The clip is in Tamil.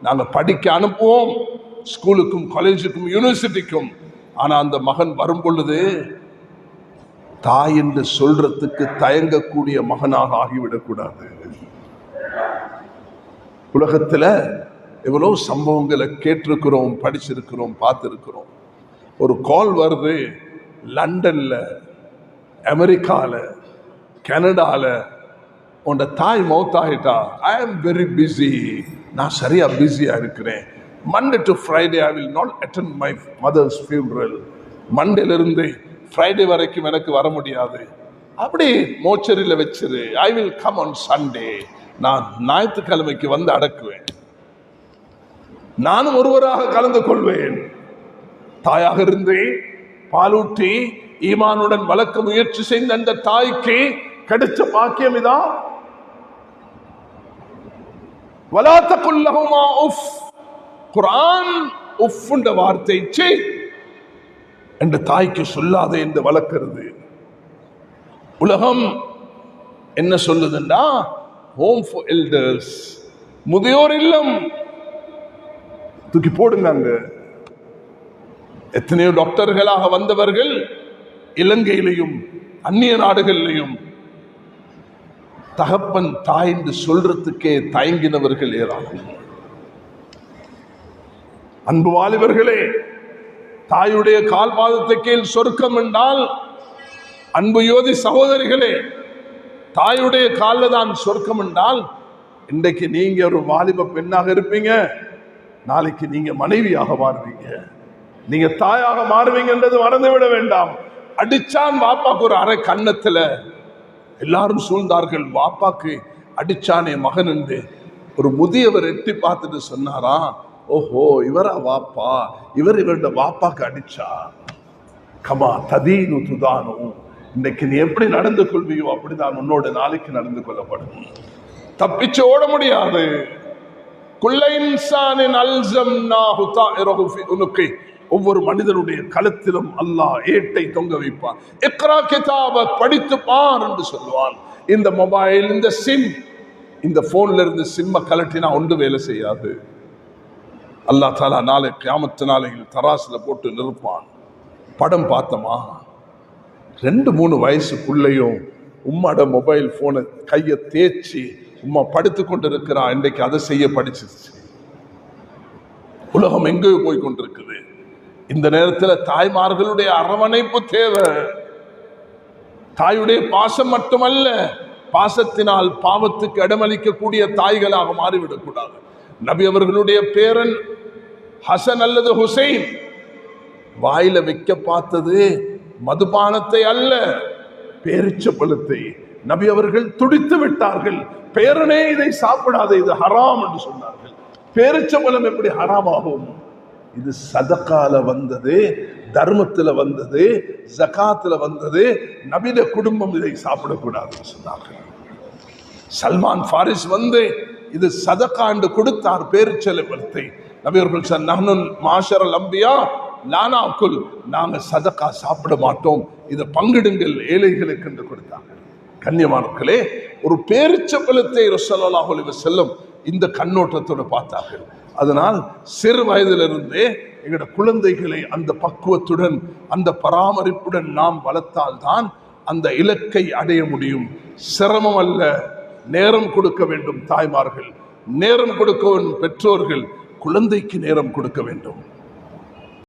நாங்க படிக்க அனுப்புவோம், ஸ்கூலுக்கும் காலேஜுக்கும் யூனிவர்சிட்டிக்கும். ஆனா அந்த மகன் வரும் பொழுது தாய் என்று சொல்றதுக்கு தயங்கக்கூடிய மகனாக ஆகிவிடக்கூடாது. உலகத்துல எவ்வளவு சம்பவங்களை கேட்டிருக்கிறோம், படிச்சிருக்கிறோம், பார்த்திருக்கிறோம். ஒரு கால் வருது, லண்டன்ல, அமெரிக்கால, கனடால, உன் தாய் மௌத்தாயிட்டா. ஐ ஆம் வெரி பிஸி, நான் சரியா பிஸியா இருக்கிறேன். Monday to Friday I will not attend my mother's funeral. மண்டேலிருந்து ஃப்ரைடே வரைக்கும் எனக்கு வர முடியாது, அப்படி மோச்சரியில் வச்சிரு. I will come on Sunday, நான் ஞாயிற்றுக்கிழமைக்கு வந்து அடக்குவேன், நானும் ஒருவராக கலந்து கொள்வேன். தாயாக இருந்து பாலூட்டி ஈமானுடன் வளர்க்க முயற்சி செய்த அந்த தாய்க்கு கிடைச்ச பாக்கியம் இதான். வலா தகுல் லஹுமா உஃப். குர்ஆன் உஃப் என்ற வார்த்தை என்ற தாய்க்கு சொல்லாதே என்று வளர்க்கிறது. உலகம் என்ன சொல்லுதுன்னா ஹோம் ஃபார் எல்டர்ஸ், முதியோர் இல்லம். தூக்கி போடுங்க. அங்க எத்தனையோ டாக்டர்களாக வந்தவர்கள் இலங்கையிலையும் அந்நிய நாடுகளிலையும் தகப்பன் தாய் என்று சொல்றதுக்கே தயங்கினவர்கள் ஏறார்கள். அன்பு வாலிபர்களே, தாயுடைய கால் பாதத்தை கீழ் சொர்க்கம் என்றால், அன்பு யோதி சகோதரிகளே, தாயுடைய காலில் தான் சொர்க்கம் என்றால், இன்றைக்கு நீங்க ஒரு வாலிப பெண்ணாக இருப்பீங்க, நாளைக்கு நீங்க மனைவியாக மாறுவீங்க, நீங்க தாயாக மாறுவீங்கன்றது மறந்துவிட வேண்டாம். அடிச்சான் வாப்பாக்கு ஒரு அரை கன்னத்துல, எல்லாரும் சூழ்ந்தார்கள். வாப்பாக்கு அடிச்சானே மகன் என்று ஒரு முதியவர் எட்டி பார்த்துட்டு சொன்னாரா, ஓஹோ இவரா வாப்பா, இவருடைய வாப்பாக்கு அடிச்சா. கமா ததீனு துதானு, இன்னைக்கு நீ எப்படி நடந்து கொள்வியோ அப்படிதான் உன்னோட நாளைக்கு நடந்து கொள்ளப்படும். தப்பிச்சு ஓட முடியாது. ஒவ்வொரு மனிதனுடைய களத்திலும் அல்லாஹ் ஏட்டை தொங்க வைப்பான். இக்ரா கிதாப, படித்து பார் என்று சொல்லுவான். இந்த மொபைல், இந்த சிம், இந்த போன்ல இருந்து சிம்ம கலட்டினா ஒன்று வேலை செய்யாது. அல்லாஹ் தாலா நாளை கியாமத்து நாளையில் தராசுல போட்டு நிறுப்பான். படம் பார்த்தமா, 2-3 வயசு பிள்ளையும் உம்மாட மொபைல் போனை கையை தேய்ச்சி உம்மா படுத்து கொண்டு இருக்கிறா. இன்றைக்கு அதை செய்ய படிச்சிருச்சு. உலகம் எங்கேயோ போய் கொண்டிருக்குது. இந்த நேரத்தில் தாய்மார்களுடைய அரவணைப்பு தேவை. தாயுடைய பாசம் மட்டுமல்ல, பாசத்தினால் பாவத்துக்கு இடமளிக்கக்கூடிய தாய்களாக மாறிவிடக்கூடாது. நபி அவர்களுடைய பேரன் ஹசன் அல்லது ஹுசைன் வாயில வைக்க பார்த்தது மதுபானத்தை அல்ல, பேரிச்சப்பழத்தை. நபி அவர்கள் துடித்து விட்டார்கள். பேரனே இதை சாப்பிடாத, இது ஹராம் என்று சொன்னார்கள். பேரிச்சப்பழம் எப்படி ஹராம் ஆகும்? இது சதகால வந்தது, தர்மத்துல வந்தது, ஜகாத்துல வந்தது. நபித குடும்பம் இதை சாப்பிடக்கூடாது சொன்னார்கள். சல்மான் ஃபாரிஸ் வந்து இது சதகா என்று கொடுத்தார் பேரிச்சப்பழத்தை. நபி அவர்கள் சொன்னாங்க, மாஷரல் அம்பியா லானாக்குல், நாங்க சதகா சாப்பிட மாட்டோம், இதை பங்கிடுங்கள் ஏழைகளுக்கு என்று கொடுத்தார்கள். கண்ணியமானவர்களே, ஒரு பேரிச்சப்பழத்தை ரசூலுல்லாஹி அலைஹி வஸல்லம் இந்த கண்ணோட்டத்தோடு பார்த்தார்கள். அதனால் சிறு வயதிலிருந்தே எங்களோட குழந்தைகளை அந்த பக்குவத்துடன் அந்த பராமரிப்புடன் நாம் வளர்த்தால் தான் அந்த இலக்கை அடைய முடியும். சிரமம் அல்ல, நேரம் கொடுக்க வேண்டும் தாய்மார்கள், நேரம் கொடுக்க வேண்டும் பெற்றோர்கள், குழந்தைக்கு நேரம் கொடுக்க வேண்டும்.